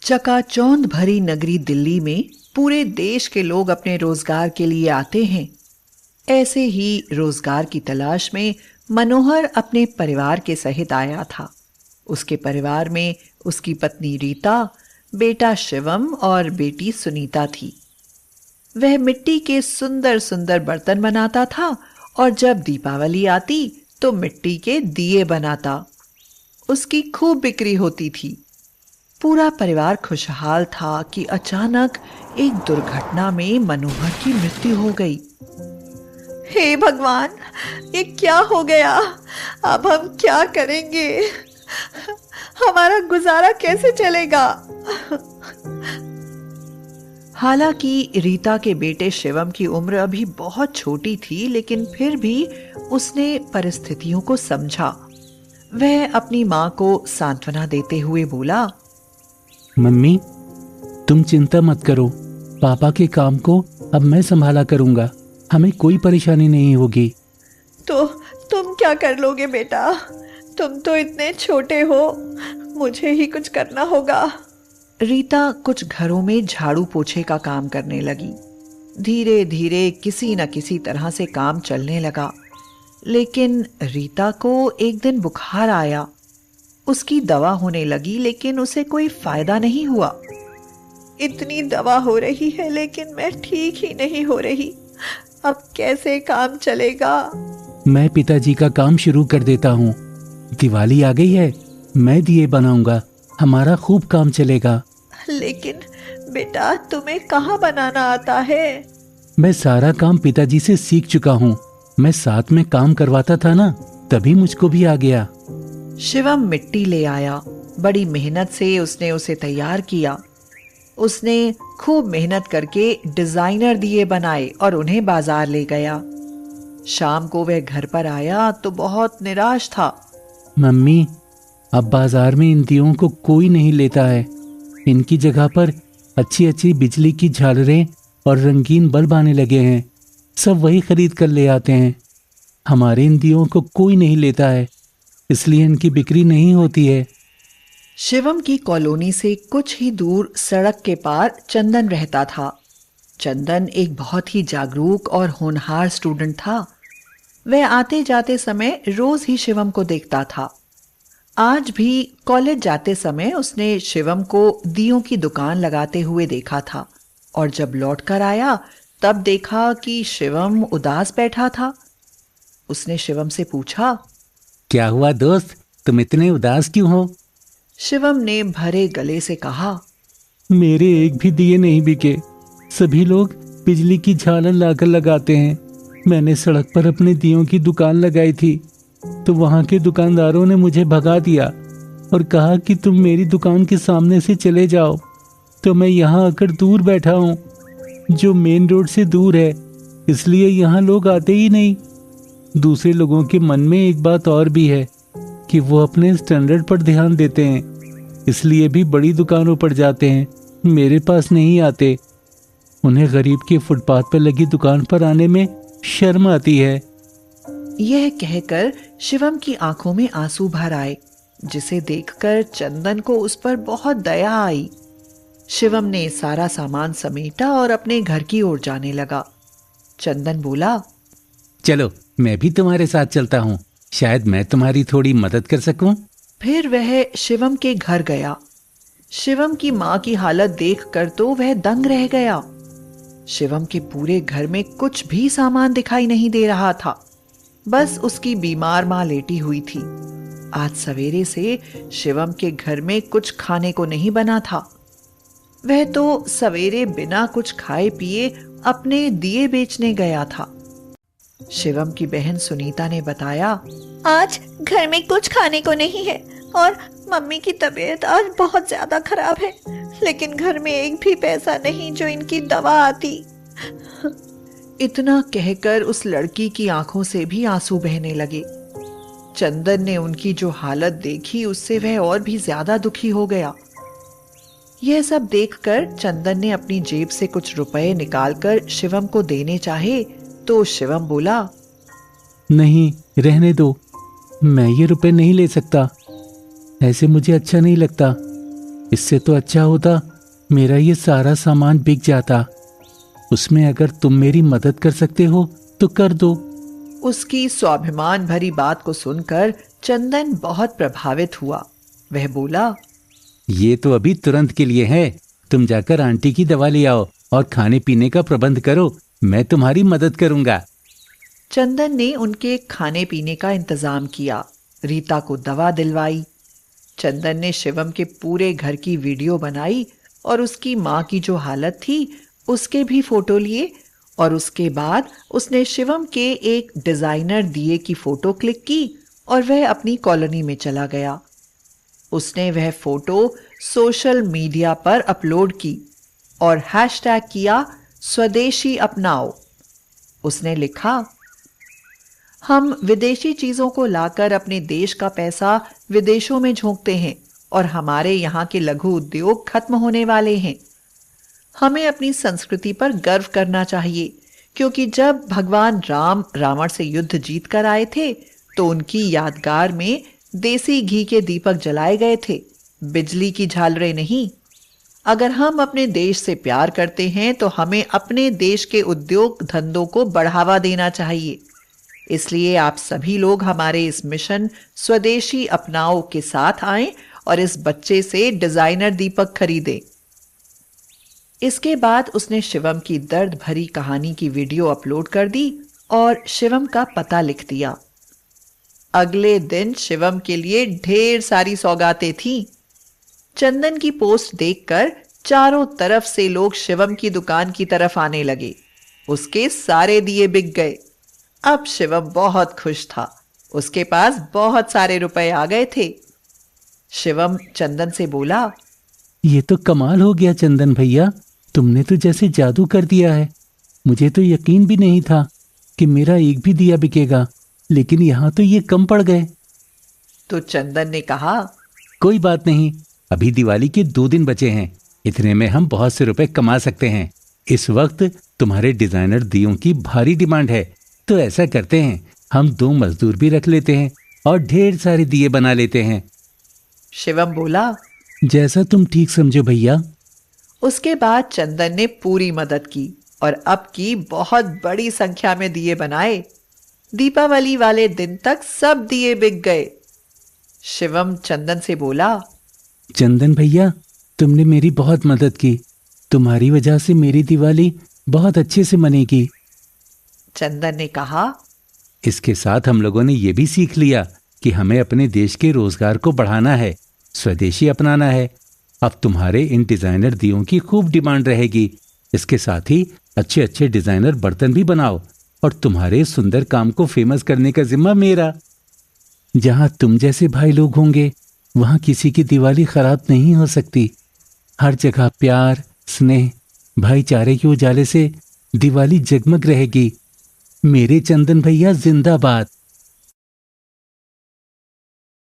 चकाचौंध भरी नगरी दिल्ली में पूरे देश के लोग अपने रोजगार के लिए आते हैं। ऐसे ही रोजगार की तलाश में मनोहर अपने परिवार के सहित आया था। उसके परिवार में उसकी पत्नी रीता, बेटा शिवम और बेटी सुनीता थी। वह मिट्टी के सुंदर सुंदर बर्तन बनाता था और जब दीपावली आती तो मिट्टी के दिए बनाता। उसकी खूब बिक्री होती थी। पूरा परिवार खुशहाल था कि अचानक एक दुर्घटना में मनोहर की मृत्यु हो गई। हे भगवान, ये क्या हो गया? अब हम क्या करेंगे? हमारा गुजारा कैसे चलेगा? हालांकि रीता के बेटे शिवम की उम्र अभी बहुत छोटी थी, लेकिन फिर भी उसने परिस्थितियों को समझा। वह अपनी मां को सांत्वना देते हुए बोला, मम्मी, तुम चिंता मत करो। पापा के काम को अब मैं संभाला करूंगा। हमें कोई परेशानी नहीं होगी। तो तुम क्या कर लोगे बेटा? तुम तो इतने छोटे हो, मुझे ही कुछ करना होगा। रीता कुछ घरों में झाड़ू पोछे का काम करने लगी। धीरे धीरे किसी न किसी तरह से काम चलने लगा। लेकिन रीता को एक दिन बुखार आया। उसकी दवा होने लगी, लेकिन उसे कोई फायदा नहीं हुआ। इतनी दवा हो रही है लेकिन मैं ठीक ही नहीं हो रही। अब कैसे काम चलेगा? मैं पिताजी का काम शुरू कर देता हूँ। दिवाली आ गई है, मैं दिए बनाऊंगा। हमारा खूब काम चलेगा। लेकिन बेटा, तुम्हें कहाँ बनाना आता है? मैं सारा काम पिताजी से सीख चुका हूँ। मैं साथ में काम करवाता था ना, तभी मुझको भी आ गया। शिवम मिट्टी ले आया। बड़ी मेहनत से उसने उसे तैयार किया। उसने खूब मेहनत करके डिजाइनर दिए बनाए और उन्हें बाजार ले गया। शाम को वह घर पर आया तो बहुत निराश था। मम्मी, अब बाजार में इन दियों को कोई नहीं लेता है। इनकी जगह पर अच्छी अच्छी बिजली की झालरें और रंगीन बल्ब आने लगे हैं। सब वही खरीद कर ले आते हैं। हमारे इन दियों को कोई नहीं लेता है, इसलिए इनकी बिक्री नहीं होती है। शिवम की कॉलोनी से कुछ ही दूर सड़क के पार चंदन रहता था। चंदन एक बहुत ही जागरूक और होनहार स्टूडेंट था। वह आते जाते समय रोज ही शिवम को देखता था। आज भी कॉलेज जाते समय उसने शिवम को दियों की दुकान लगाते हुए देखा था और जब लौट कर आया तब देखा कि शिवम उदास बैठा था। उसने शिवम से पूछा, क्या हुआ दोस्त, तुम इतने उदास क्यों हो? शिवम ने भरे गले से कहा, मेरे एक भी दिए नहीं बिके। सभी लोग बिजली की झालर लाकर लगाते हैं। मैंने सड़क पर अपने दियों की दुकान लगाई थी तो वहां के दुकानदारों ने मुझे भगा दिया और कहा कि तुम मेरी दुकान के सामने से चले जाओ। तो मैं यहाँ आकर दूर बैठा हूँ, जो मेन रोड से दूर है, इसलिए यहाँ लोग आते ही नहीं। दूसरे लोगों के मन में एक बात और भी है कि वो अपने स्टैंडर्ड पर ध्यान देते हैं, इसलिए भी बड़ी दुकानों पर जाते हैं, मेरे पास नहीं आते। उन्हें गरीब के फुटपाथ पर लगी दुकान पर आने में शर्म आती है। यह कहकर शिवम की आंखों में आंसू भर आए, जिसे देखकर चंदन को उस पर बहुत दया आई। शिवम ने सारा सामान समेटा और अपने घर की ओर जाने लगा। चंदन बोला, चलो मैं भी तुम्हारे साथ चलता हूँ, शायद मैं तुम्हारी थोड़ी मदद कर सकूं। फिर वह शिवम के घर गया। शिवम की मां की हालत देखकर तो वह दंग रह गया। शिवम के पूरे घर में कुछ भी सामान दिखाई नहीं दे रहा था, बस उसकी बीमार मां लेटी हुई थी। आज सवेरे से शिवम के घर में कुछ खाने को नहीं बना था। वह तो सवेरे बिना कुछ खाए पिए अपने दिए बेचने गया था। शिवम की बहन सुनीता ने बताया, आज घर में कुछ खाने को नहीं है और मम्मी की तबीयत आज बहुत ज्यादा खराब है, लेकिन घर में एक भी पैसा नहीं जो इनकी दवा आती। इतना कहकर उस लड़की की आंखों से भी आंसू बहने लगे। चंदन ने उनकी जो हालत देखी उससे वह और भी ज्यादा दुखी हो गया। यह सब देखकर चंदन ने अपनी जेब से कुछ रुपए निकालकर शिवम को देने चाहे तो शिवम बोला, नहीं, रहने दो, मैं ये रुपए नहीं ले सकता। ऐसे मुझे अच्छा नहीं लगता। इससे तो अच्छा होता मेरा ये सारा सामान बिक जाता। उसमें अगर तुम मेरी मदद कर सकते हो तो कर दो। उसकी स्वाभिमान भरी बात को सुनकर चंदन बहुत प्रभावित हुआ। वह बोला, ये तो अभी तुरंत के लिए है। तुम जाकर आंटी की दवा ले आओ और खाने पीने का प्रबंध करो, मैं तुम्हारी मदद करूंगा। चंदन ने उनके खाने पीने का इंतजाम किया, रीता को दवा दिलवाई। चंदन ने शिवम के पूरे घर की वीडियो बनाई और उसकी माँ की जो हालत थी उसके भी फोटो लिए, और उसके बाद उसने शिवम के एक डिजाइनर दिए की फोटो क्लिक की और वह अपनी कॉलोनी में चला गया। उसने वह फोटो सोशल मीडिया पर अपलोड की और हैशटैग किया स्वदेशी अपनाओ। उसने लिखा, हम विदेशी चीजों को लाकर अपने देश का पैसा विदेशों में झोंकते हैं और हमारे यहाँ के लघु उद्योग खत्म होने वाले हैं। हमें अपनी संस्कृति पर गर्व करना चाहिए, क्योंकि जब भगवान राम रावण से युद्ध जीत कर आए थे तो उनकी यादगार में देसी घी के दीपक जलाए गए थे, बिजली की झालरें नहीं। अगर हम अपने देश से प्यार करते हैं तो हमें अपने देश के उद्योग धंधों को बढ़ावा देना चाहिए। इसलिए आप सभी लोग हमारे इस मिशन स्वदेशी अपनाओ के साथ आएं और इस बच्चे से डिजाइनर दीपक खरीदें। इसके बाद उसने शिवम की दर्द भरी कहानी की वीडियो अपलोड कर दी और शिवम का पता लिख दिया। अगले दिन शिवम के लिए ढेर सारी सौगातें थीं। चंदन की पोस्ट देखकर चारों तरफ से लोग शिवम की दुकान की तरफ आने लगे। उसके सारे दिए बिक गए। अब शिवम बहुत खुश था, उसके पास बहुत सारे रुपए आ गए थे। शिवम चंदन से बोला, ये तो कमाल हो गया चंदन भैया, तुमने तो जैसे जादू कर दिया है। मुझे तो यकीन भी नहीं था कि मेरा एक भी दिया बिकेगा, लेकिन यहाँ तो ये कम पड़ गए। तो चंदन ने कहा, कोई बात नहीं, अभी दिवाली के 2 दिन बचे हैं, इतने में हम बहुत से रुपए कमा सकते हैं। इस वक्त तुम्हारे डिजाइनर दियों की भारी डिमांड है, तो ऐसा करते हैं, हम 2 मजदूर भी रख लेते हैं और ढेर सारे दिए बना लेते हैं। शिवम बोला, जैसा तुम ठीक समझो भैया। उसके बाद चंदन ने पूरी मदद की और अब की बहुत बड़ी संख्या में दिए बनाए। दीपावली वाले दिन तक सब दिए बिक गए। शिवम चंदन से बोला, चंदन भैया, तुमने मेरी बहुत मदद की, तुम्हारी वजह से मेरी दिवाली बहुत अच्छे से मनेगी। चंदन ने कहा, इसके साथ हम लोगों ने ये भी सीख लिया कि हमें अपने देश के रोजगार को बढ़ाना है, स्वदेशी अपनाना है। अब तुम्हारे इन डिजाइनर दियों की खूब डिमांड रहेगी। इसके साथ ही अच्छे अच्छे डिजाइनर बर्तन भी बनाओ और तुम्हारे सुंदर काम को फेमस करने का जिम्मा मेरा। जहां तुम जैसे भाई लोग होंगे वहां किसी की दिवाली खराब नहीं हो सकती। हर जगह प्यार, स्नेह, भाईचारे के उजाले से दिवाली जगमग रहेगी। मेरे चंदन भैया जिंदाबाद।